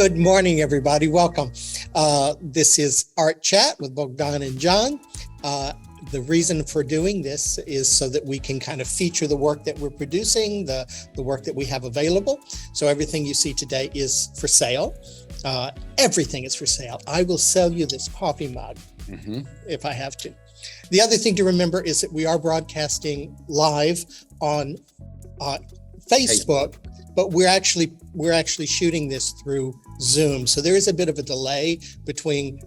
Good morning, everybody. Welcome. This is Art Chat with Bogdan and John. The reason for doing this is so that we can kind of feature the work that we're producing, the work that we have available. So everything you see today is for sale. Everything is for sale. I will sell you this coffee mug if I have to. The other thing to remember is that we are broadcasting live on Facebook, but we're actually shooting this through Zoom. So there is a bit of a delay between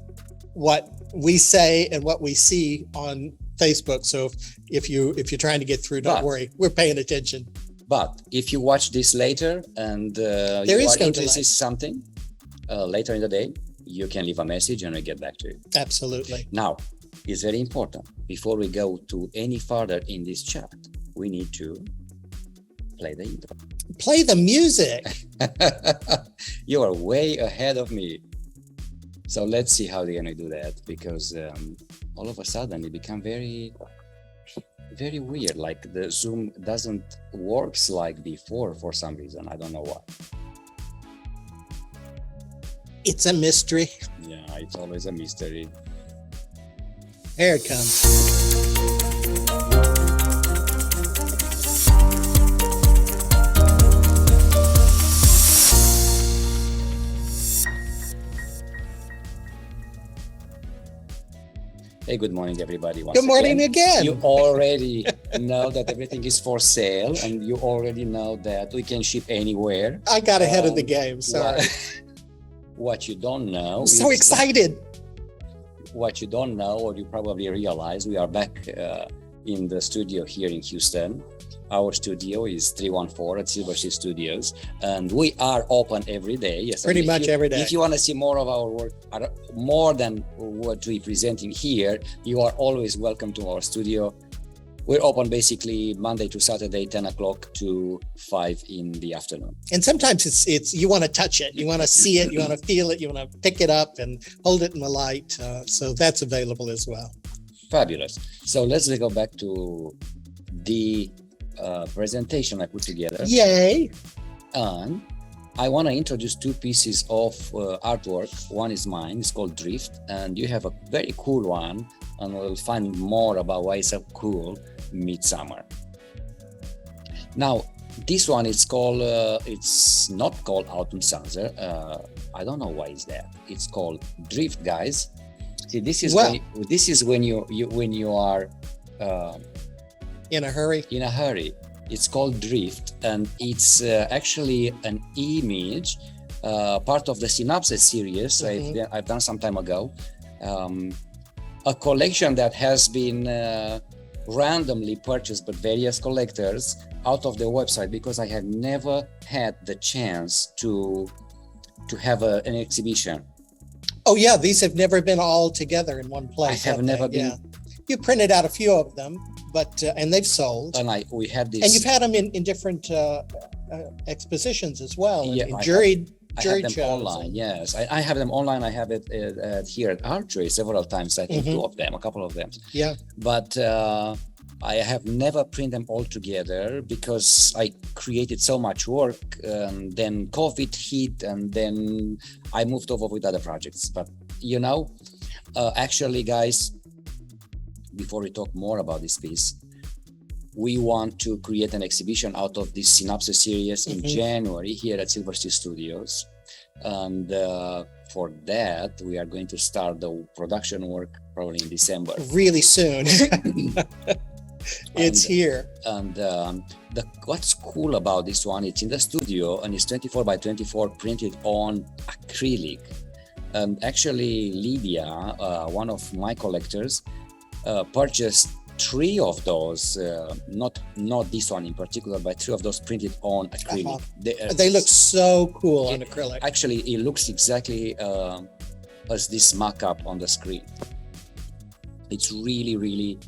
what we say and what we see on Facebook. So if you're trying to get through, don't worry, we're paying attention. But if you watch this later and you are interested in something later in the day, you can leave a message and we'll get back to you. Absolutely. Now, it's very important. Before we go to any further in this chat, we need to play the intro. Play the music. You are way ahead of me. So let's see how they're going to do that, because all of a sudden it became very, very weird. Like the Zoom doesn't work like before for some reason. I don't know why. It's a mystery. Yeah, it's always a mystery. Here it comes. Hey, good morning, everybody. Good morning again. You already know that everything is for sale, and you already know that we can ship anywhere. I got ahead of the game, sorry. What you don't know. I'm so excited. What you don't know, or you probably realize, we are back in the studio here in Houston. Our studio is 314 at Silver Sea Studios, and we are open every day. Yes, pretty much every day. If you want to see more of our work, more than what we're presenting here, you are always welcome to our studio. We're open basically Monday to Saturday, 10 o'clock to 5 in the afternoon. And sometimes it's you want to touch it, you want to see it, you want to feel it, you want to pick it up and hold it in the light. So that's available as well. Fabulous. So let's go back to the presentation I put together. Yay! And I want to introduce two pieces of artwork. One is mine, it's called Drift, and you have a very cool one, and we'll find more about why it's so cool, Midsummer. Now, this one is called, it's not called Autumn Sunset. I don't know why it's that. It's called Drift, guys. See, this is when you are in a hurry. It's called Drift, and it's actually an image, part of the Synopsis series I've done some time ago. A collection that has been randomly purchased by various collectors out of their website, because I have never had the chance to have an exhibition. Oh yeah, these have never been all together in one place. I have never been. Yeah. You printed out a few of them, but and they've sold. And we had this. And you've had them in different expositions as well. Yeah, in jury them shows. Online. Yes, I have them online. I have it here at Archery several times. I think a couple of them. Yeah. But I have never printed them all together because I created so much work. Then COVID hit, and then I moved over with other projects. But actually, guys, before we talk more about this piece, we want to create an exhibition out of this Synopsis series in January here at Silver Sea Studios. And for that, we are going to start the production work probably in December. Really soon. It's here. And what's cool about this one, it's in the studio and it's 24 by 24 printed on acrylic. And actually, Lydia, one of my collectors, purchased 3 of those, not this one in particular, but 3 of those printed on acrylic. They look so cool on acrylic. Actually, it looks exactly as this mock-up on the screen. It's really, really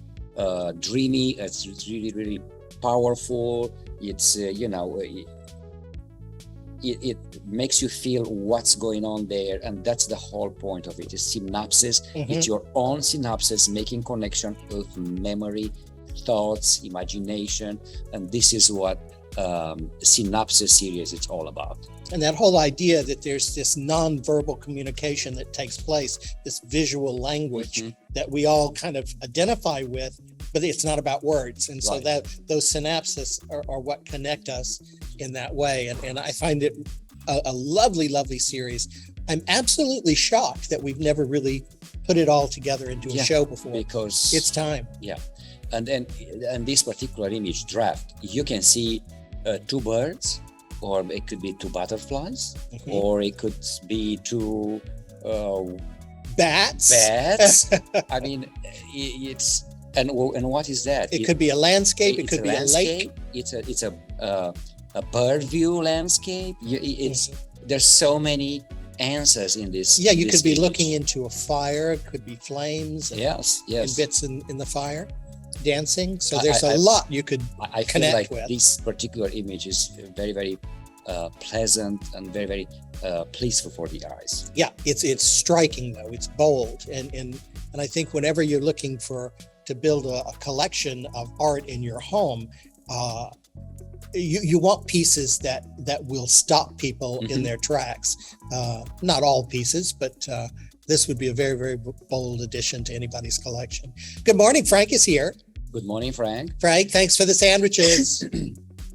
dreamy. It's really, really powerful. It's it makes you feel what's going on there, and that's the whole point of it. Is synopsis. It's your own synopsis, making connection with memory, thoughts, imagination, and this is what synopsis series it's all about. And that whole idea that there's this nonverbal communication that takes place, this visual language that we all kind of identify with, but it's not about words. And so that those synapses are what connect us in that way. And I find it a lovely, lovely series. I'm absolutely shocked that we've never really put it all together into a show before. Because it's time. Yeah. And this particular image draft, you can see two birds, or it could be two butterflies, or it could be two bats. I mean, it's and what is that? It could be a landscape. It could be a lake. It's a bird view landscape. There's so many answers in this. Yeah, you this could be image. looking into a fire. It could be flames. And, yes. And bits in the fire, dancing. So there's a lot you could I feel connect like with. This particular image is very, very pleasant and very, very pleaseful for the eyes. Yeah, it's striking though. It's bold, and I think whenever you're looking to build a collection of art in your home, you want pieces that will stop people in their tracks. Not all pieces, but this would be a very, very bold addition to anybody's collection. Good morning, Frank is here. Good morning, Frank. Frank, thanks for the sandwiches.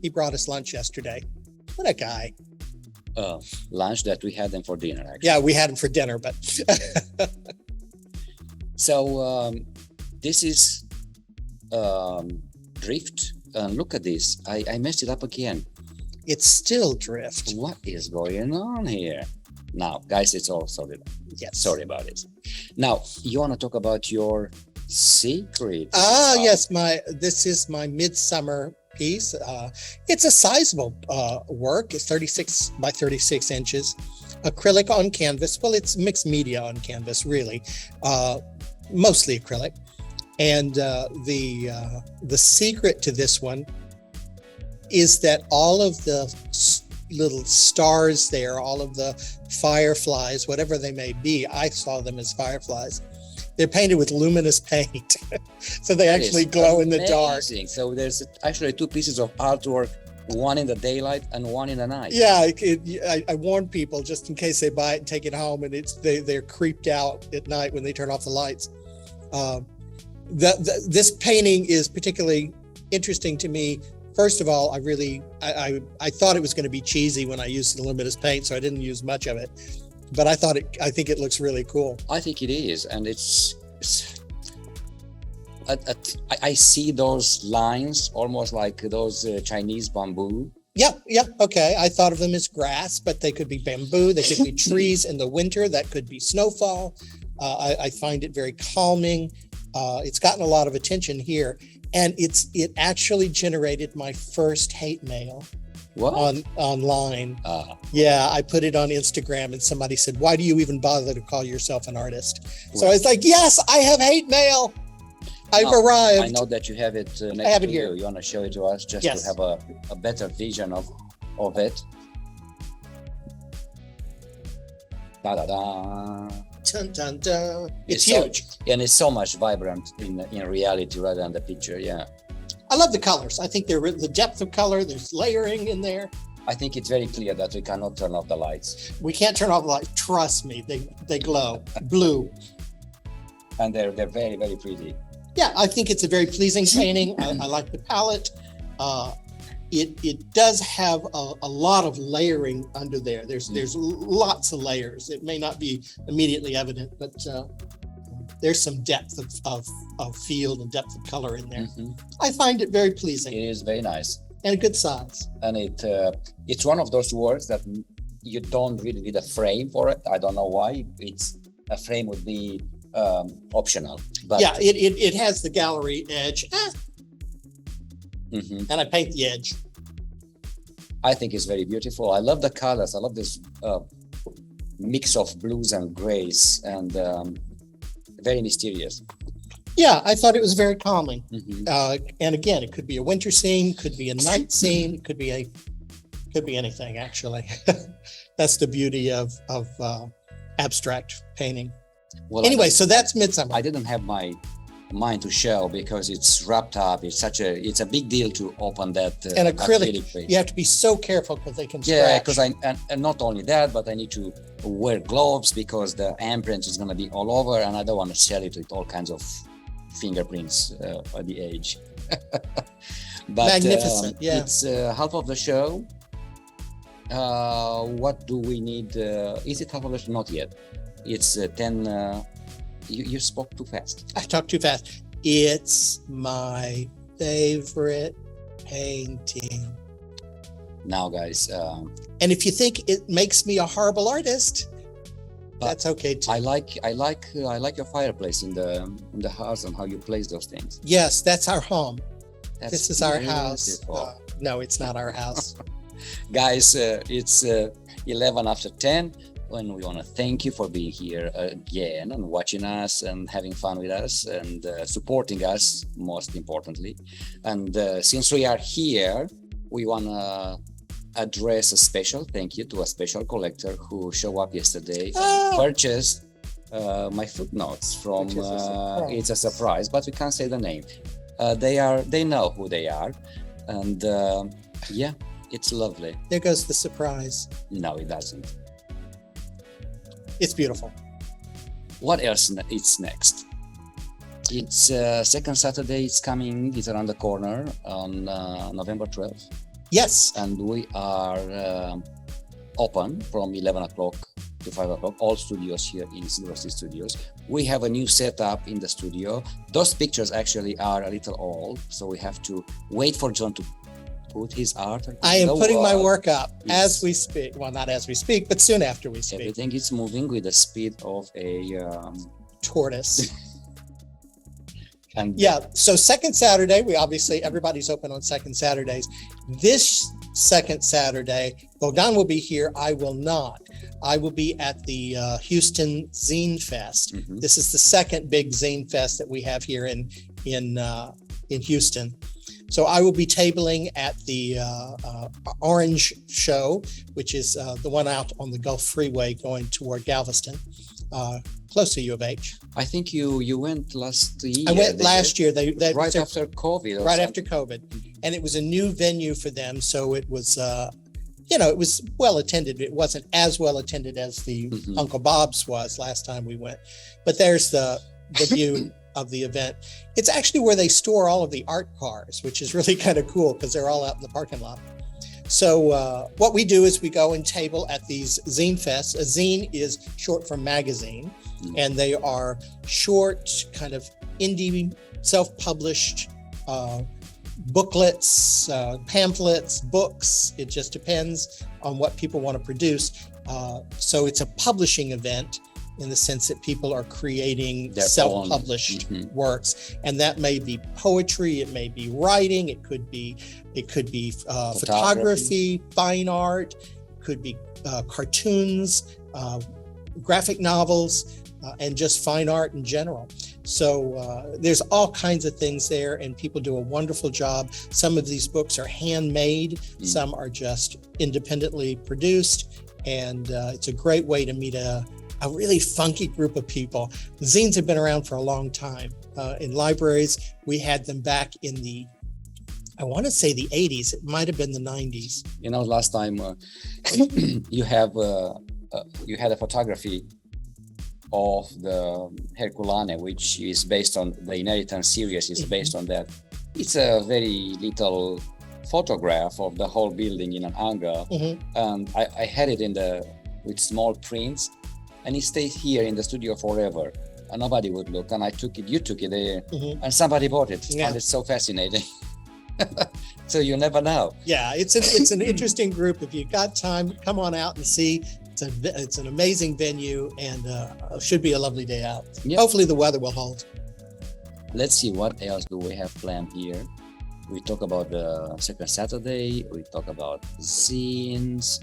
He brought us lunch yesterday. What a guy. Lunch that we had them for dinner, actually. Yeah, we had him for dinner, but so this is drift. Look at this. I messed it up again. it's still drift. What is going on here? Now, guys, it's all sorted. Yes. Sorry about it. Now, you want to talk about your secret? Yes. This is my midsummer piece. It's a sizable work. It's 36 by 36 inches, acrylic on canvas. Well, it's mixed media on canvas, really, mostly acrylic. And the secret to this one is that all of the little stars there, all of the fireflies, whatever they may be, I saw them as fireflies. They're painted with luminous paint. So they actually glow in the dark. So there's actually two pieces of artwork, one in the daylight and one in the night. Yeah, I warn people just in case they buy it and take it home and they're creeped out at night when they turn off the lights. This painting is particularly interesting to me. First of all, I thought it was going to be cheesy when I used the luminous paint, so I didn't use much of it. But I think it looks really cool. I think it is, and I see those lines almost like those Chinese bamboo. Yeah, okay. I thought of them as grass, but they could be bamboo. They could be trees in the winter. That could be snowfall. I find it very calming. It's gotten a lot of attention here, and it actually generated my first hate mail. What? Online. Yeah, I put it on Instagram and somebody said, "Why do you even bother to call yourself an artist?" So I was like, "Yes, I have hate mail. I've arrived." I know that you have it next I have it to here. you. You want to show it to us just to have a better vision of it. Da-da-da. Dun, dun, dun. It's so, huge. And it's so much vibrant in reality rather than the picture. Yeah. I love the colors. I think the depth of color, there's layering in there. I think it's very clear that we cannot turn off the lights. We can't turn off the lights. Trust me, they glow blue. And they're very, very pretty. Yeah, I think it's a very pleasing painting. I like the palette. It does have a lot of layering under there. There's lots of layers. It may not be immediately evident, but there's some depth of field and depth of color in there. Mm-hmm. I find it very pleasing. It is very nice. And a good size. And it's one of those works that you don't really need a frame for it. I don't know why. A frame would be optional. But yeah, it has the gallery edge. Mm-hmm. And I paint the edge. I think it's very beautiful. I love the colors. I love this mix of blues and grays, and very mysterious. Yeah, I thought it was very calming. Mm-hmm. And again, it could be a winter scene, could be a night scene, could be anything actually. That's the beauty of abstract painting. Well, anyway, so that's Midsummer. I didn't have my mine to show because it's wrapped up. It's a big deal to open that And acrylic, page. you have to be so careful because they can Yeah, scratch. because and not only that, but I need to wear gloves because the imprint is going to be all over, and I don't want to sell it with all kinds of fingerprints at the edge. But Magnificent, yeah. It's half of the show. What do we need? Is it half of the show? Not yet. It's 10. You spoke too fast. I talked too fast. It's my favorite painting. Now, guys, And if you think it makes me a horrible artist, that's okay too. I like your fireplace in the house and how you place those things. Yes, that's our home. This is our house. No, it's not our house. Guys, it's 11 after 10. And we want to thank you for being here again and watching us and having fun with us and supporting us, most importantly. And since we are here, we want to address a special thank you to a special collector who showed up yesterday and purchased my footnotes from. It's a surprise, but we can't say the name. They know who they are, and yeah, it's lovely. There goes the surprise. No, it doesn't. It's beautiful. What else is next? It's second Saturday. It's coming. It's around the corner on November 12th. Yes. And we are open from 11 o'clock to 5 o'clock. All studios here in Silver City Studios. We have a new setup in the studio. Those pictures actually are a little old, so we have to wait for John to put his art. I am putting my work up as we speak. Well, not as we speak, but soon after we speak. Everything is moving with the speed of a tortoise. And yeah, so second Saturday, everybody's open on second Saturdays. This second Saturday, Bogdan will be here. I will not. I will be at the Houston Zine Fest. Mm-hmm. This is the second big Zine Fest that we have here in Houston. So I will be tabling at the Orange Show, which is the one out on the Gulf Freeway going toward Galveston, close to U of H. I think you went last year. I went last year. Right after COVID. Right after COVID. And it was a new venue for them. So it was, it was well attended. It wasn't as well attended as the Uncle Bob's was last time we went. But there's the view of the event. It's actually where they store all of the art cars, which is really kind of cool because they're all out in the parking lot. So what we do is we go and table at these zine fests. A zine is short for magazine, and they are short, kind of indie, self-published booklets, pamphlets, books. It just depends on what people want to produce. So it's a publishing event in the sense that people are creating their self-published works, and that may be poetry, it may be writing, it could be photography, fine art, it could be cartoons, graphic novels, and just fine art in general. So there's all kinds of things there, and people do a wonderful job. Some of these books are handmade, some are just independently produced, and it's a great way to meet a really funky group of people. The zines have been around for a long time. In libraries, we had them back in I want to say the 80s. It might have been the 90s. Last time you had a photography of the Herculane, which is based on the Inheritance series, is based on that. It's a very little photograph of the whole building in an angle. And I had it with small prints. And it stayed here in the studio forever, and nobody would look. And you took it there, and somebody bought it. Yeah. And it's so fascinating. So you never know. Yeah, it's an interesting group. If you got time, come on out and see. It's an amazing venue, and it should be a lovely day out. Yep. Hopefully the weather will hold. Let's see, what else do we have planned here? We talk about the second Saturday. We talk about zines.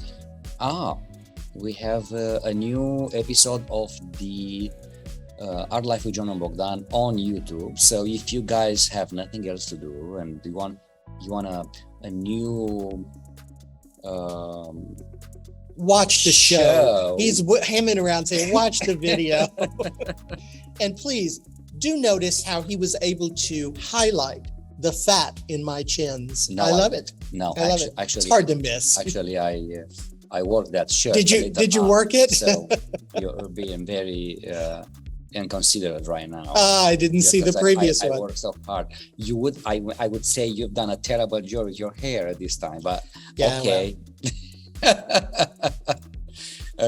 We have a new episode of the Art Life with John and Bogdan on YouTube. So if you guys have nothing else to do and you want a new watch the show. He's hemming around saying, watch the video. And please do notice how he was able to highlight the fat in my chins. No, I love it. No, I love it. actually, it's hard to miss. Actually, I worked that shirt. Did you work it? So you're being very inconsiderate right now. I didn't see the previous one. I worked so hard. I would say you've done a terrible job with your hair at this time, but yeah, okay.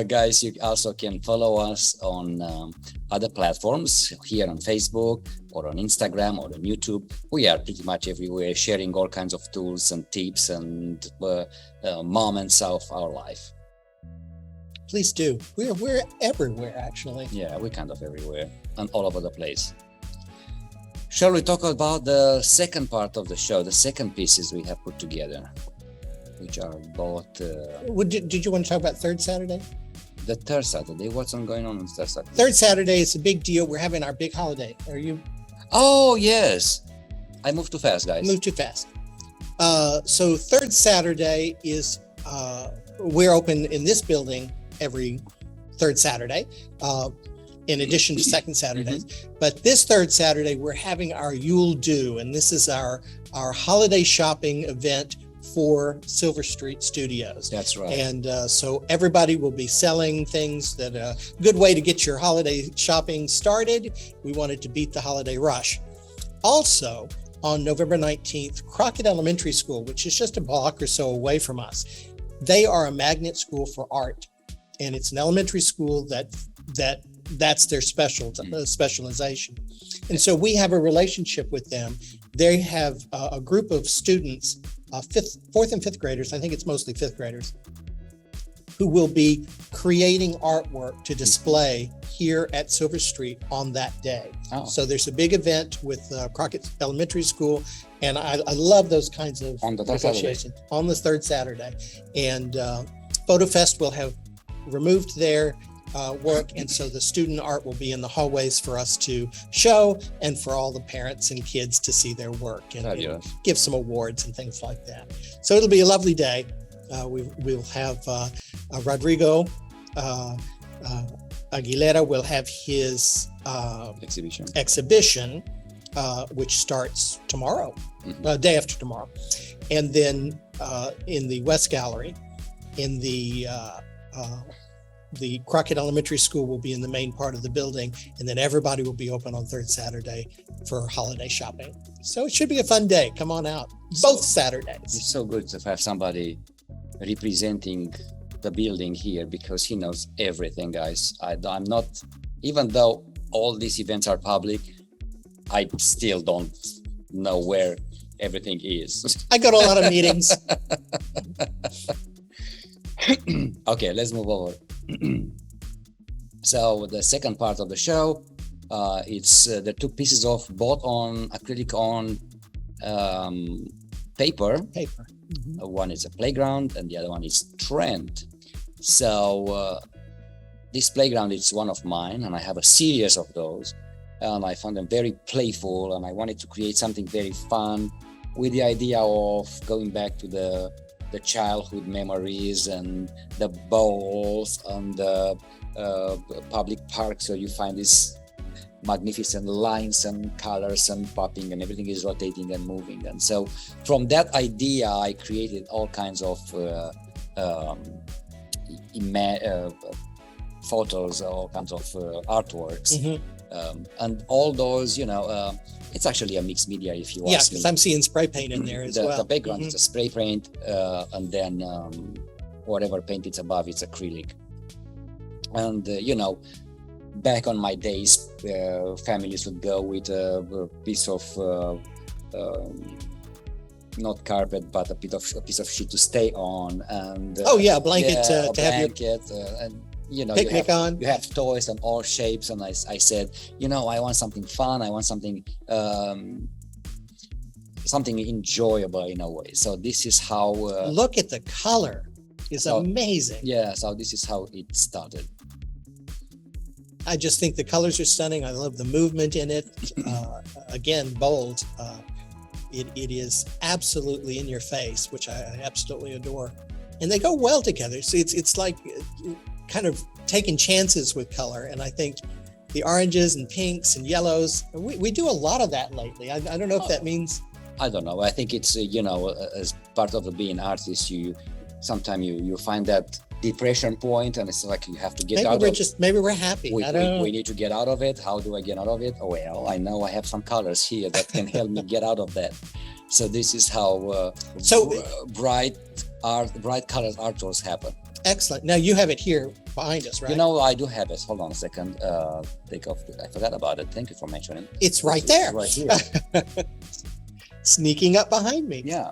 Guys, you also can follow us on other platforms here on Facebook or on Instagram or on YouTube. We are pretty much everywhere, sharing all kinds of tools and tips and moments of our life. Please do. We're everywhere, actually. Yeah, we're kind of everywhere and all over the place. Shall we talk about the second part of the show, the second pieces we have put together, which are both... Did you want to talk about third Saturday? The third Saturday. What's going on third Saturday? Third Saturday is a big deal. We're having our big holiday. Are you? Oh, yes. I moved too fast, guys. Moved too fast. So third Saturday is, we're open in this building every third Saturday, in addition to second Saturdays. Mm-hmm. But this third Saturday, we're having our Yule Do, and this is our holiday shopping event for Silver Street Studios. That's right. And so everybody will be selling things that a good way to get your holiday shopping started. We wanted to beat the holiday rush. Also, on November 19th, Crockett Elementary School, which is just a block or so away from us, they are a magnet school for art. And it's an elementary school that's their specialization. And so we have a relationship with them. They have a group of students, fourth and fifth graders, I think it's mostly fifth graders, who will be creating artwork to display here at Silver Street on that day. Oh. So there's a big event with Crockett Elementary School, and I love those kinds of negotiations on the third Saturday. And Photo Fest will have removed their work, and so the student art will be in the hallways for us to show and for all the parents and kids to see their work and give some awards and things like that. So it'll be a lovely day. We'll have Rodrigo Aguilera will have his exhibition, which starts tomorrow, day after tomorrow. And then in the West Gallery, in the Crockett Elementary School will be in the main part of the building, and then everybody will be open on third Saturday for holiday shopping. So it should be a fun day. Come on out, both Saturdays. It's so good to have somebody representing the building here, because he knows everything, guys. I'm not, even though all these events are public, I still don't know where everything is. I go to a lot of meetings. Okay, let's move over. So the second part of the show, it's the two pieces of both on acrylic on paper. One is a playground and the other one is trend. So this playground is one of mine, and I have a series of those, and I found them very playful, and I wanted to create something very fun with the idea of going back to the childhood memories and the balls and the public parks, where you find these magnificent lines and colors and popping, and everything is rotating and moving. And so from that idea, I created all kinds of photos, all kinds of artworks. And all those, it's actually a mixed media, if you ask me. Yeah, because I'm seeing spray paint in there as well. The background is a spray paint, and then whatever paint it's above, it's acrylic. And, back on my days, families would go with a piece of, not carpet, but a piece of sheet to stay on. And a blanket to have your and picnic on. You have toys and all shapes, and I said, I want something fun. I want something enjoyable in a way. So this is how. Look at the color; it's amazing. Yeah. So this is how it started. I just think the colors are stunning. I love the movement in it. Again, bold. It is absolutely in your face, which I absolutely adore, and they go well together. So it's like kind of taking chances with color, and I think the oranges and pinks and yellows. We do a lot of that lately. I don't know if that means. I don't know. I think it's as part of being artist, sometimes you find that depression point, and it's like you have to get Maybe out we're of just maybe we're happy. I don't know. We need to get out of it. How do I get out of it? Oh, well, I know I have some colors here that can help me get out of that. So this is how bright colored artworks happen. Excellent. Now you have it here behind us, right? I do have it. Hold on a second. Take off. I forgot about it. Thank you for mentioning. It's right there. Right here. Sneaking up behind me. Yeah.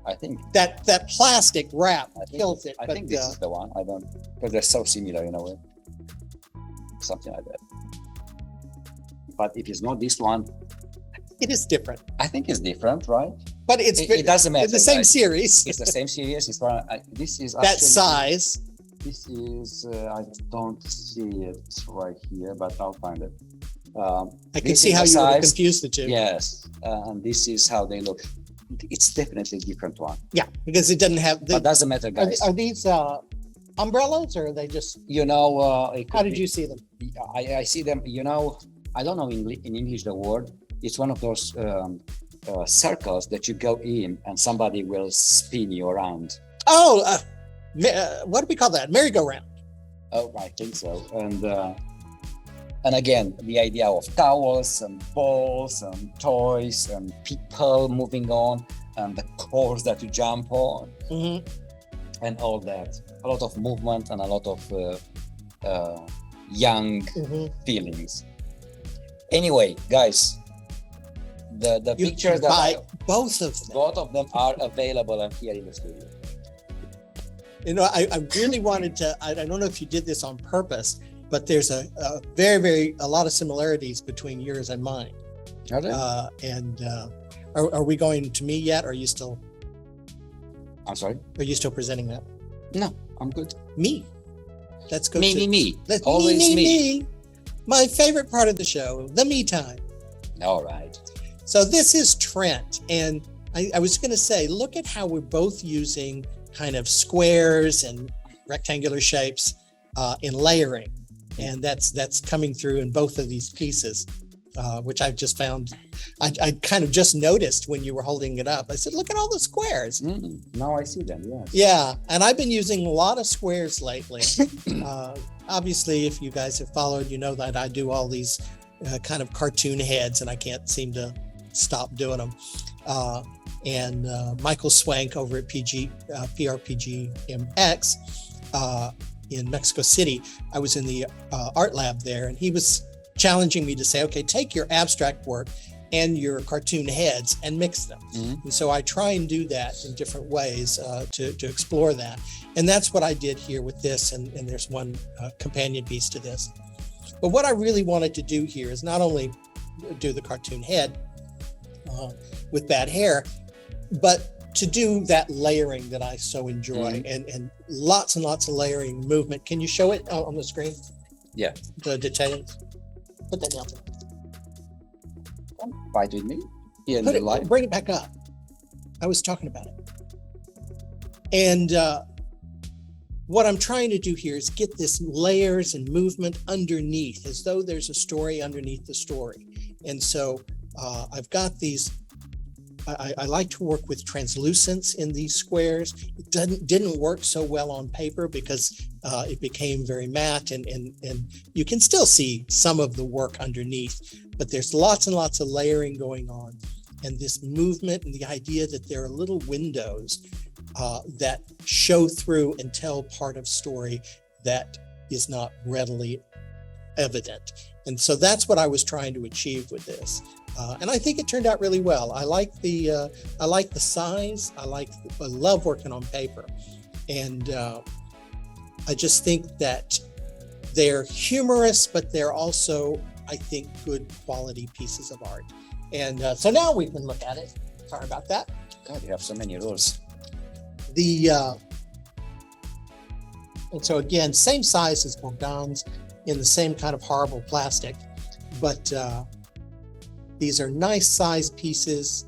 I think that plastic wrap kills it. I think this is the one. I don't, because they're so similar in a way. Something like that. But if it's not this one, it is different. I think it's different, right? But it doesn't matter. It's the same series. It's the same series. It's one. This is that size. This is. I don't see it right here, but I'll find it. I can see how you would confuse the two. Yes, and this is how they look. It's definitely a different one. Yeah, because it doesn't have. But doesn't matter, guys. Are these umbrellas, or are they just? How did you see them? I see them. I don't know in English the word. It's one of those circles that you go in and somebody will spin you around. Oh, what do we call that? Merry-go-round. Oh, I think so. And again, the idea of towels and balls and toys and people moving on and the course that you jump on and all that. A lot of movement and a lot of young feelings. Anyway, guys, the pictures that both of them are available here in the studio. I really wanted to. I don't know if you did this on purpose, but there's a very lot of similarities between yours and mine. Are there? Are we going to me yet? Or are you still? I'm sorry. Are you still presenting that? No, I'm good. Me. Let's go. Me. Let's always me. My favorite part of the show, the me time. All right. So this is Trent, and I was going to say, look at how we're both using kind of squares and rectangular shapes in layering, and that's coming through in both of these pieces, which I've just found. I kind of just noticed when you were holding it up. I said, look at all the squares. Now I see them. Yes. Yeah, and I've been using a lot of squares lately. Obviously, if you guys have followed, you know that I do all these kind of cartoon heads, and I can't seem to stop doing them. And Michael Swank over at PRPGMX in Mexico City, I was in the art lab there, and he was challenging me to say, okay, take your abstract work and your cartoon heads and mix them. And so I try and do that in different ways to explore that. And that's what I did here with this, and there's one companion piece to this. But what I really wanted to do here is not only do the cartoon head with bad hair, but to do that layering that I so enjoy, and lots and lots of layering movement. Can you show it on the screen? Yeah. The details. Put that down. Fight with me. Yeah, bring it back up. I was talking about it. And what I'm trying to do here is get this layers and movement underneath, as though there's a story underneath the story. And so I've got these. I like to work with translucence in these squares. It didn't work so well on paper because it became very matte, and you can still see some of the work underneath, but there's lots and lots of layering going on, and this movement and the idea that there are little windows that show through and tell part of story that is not readily evident. And so that's what I was trying to achieve with this. And I think it turned out really well. I like the size. I love working on paper, and I just think that they're humorous, but they're also, I think, good quality pieces of art. And so now we can look at it. Sorry about that. God, you have so many rules. And so again, same size as Bogdan's, in the same kind of horrible plastic, but these are nice size pieces.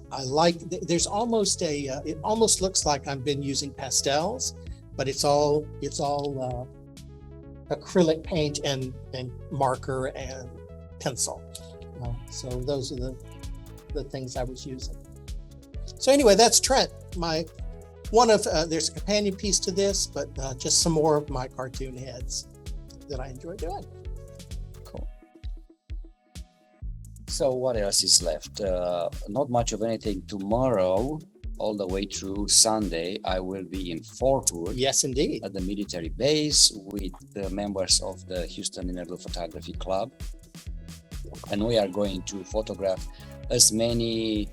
There's almost it almost looks like I've been using pastels, but it's all acrylic paint and marker and pencil. So those are the things I was using. So anyway, that's Trent. There's a companion piece to this, but just some more of my cartoon heads that I enjoy doing. Cool. So what else is left? Not much of anything. Tomorrow, all the way through Sunday, I will be in Fort Hood. Yes, indeed. At the military base with the members of the Houston Inner Photography Club. And we are going to photograph as many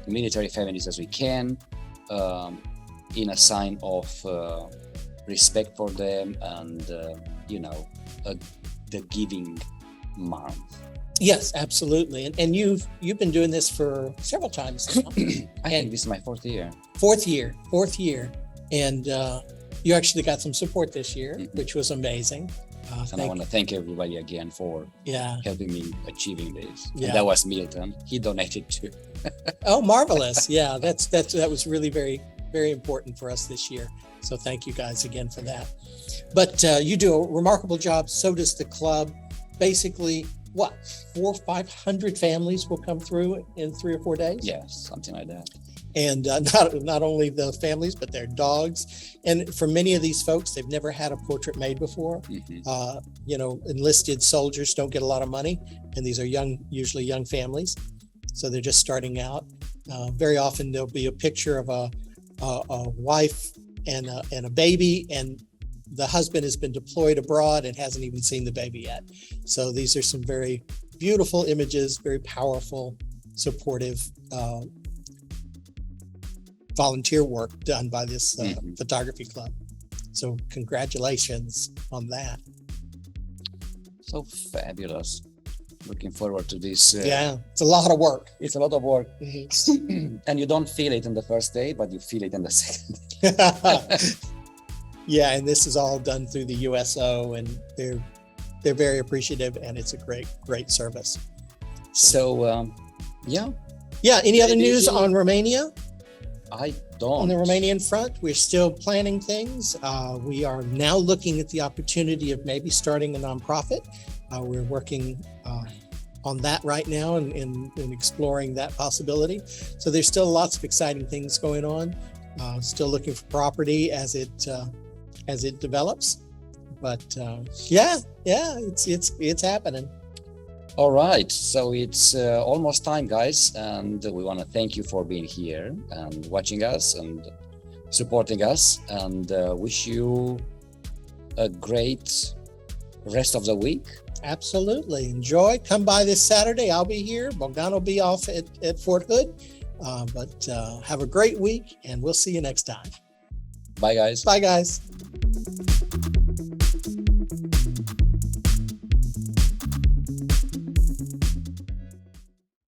military families as we can, in a sign of respect for them and, the giving month. Yes, absolutely. And you've been doing this for several times now. I think this is my fourth year. Fourth year. And you actually got some support this year, which was amazing. And I want to thank everybody again for helping me achieving this. Yeah. And that was Milton. He donated too. Oh, marvelous. Yeah, that was really very, very important for us this year. So thank you guys again for that. But you do a remarkable job. So does the club. Basically, 400 or 500 families will come through in 3 or 4 days? Yes, something like that. And not only the families, but their dogs. And for many of these folks, they've never had a portrait made before. Enlisted soldiers don't get a lot of money, and these are usually young families. So they're just starting out. Very often there'll be a picture of a wife and a baby, and the husband has been deployed abroad and hasn't even seen the baby yet. So these are some very beautiful images, very powerful, supportive volunteer work done by this photography club. So congratulations on that. So fabulous. Looking forward to this. It's a lot of work. It's a lot of work. And you don't feel it in the first day, but you feel it in the second day. Yeah, and this is all done through the USO, and they're very appreciative, and it's a great service. So, Yeah, any other news on Romania? I don't. On the Romanian front, we're still planning things. We are now looking at the opportunity of maybe starting a nonprofit. We're working on that right now and exploring that possibility. So there's still lots of exciting things going on. Still looking for property as it develops. But it's happening. All right, so it's almost time, guys, and we want to thank you for being here and watching us and supporting us, and wish you a great rest of the week. Absolutely. Enjoy. Come by this Saturday. I'll be here. Bogdan will be off at Fort Hood. But have a great week, and we'll see you next time. Bye, guys. Bye, guys.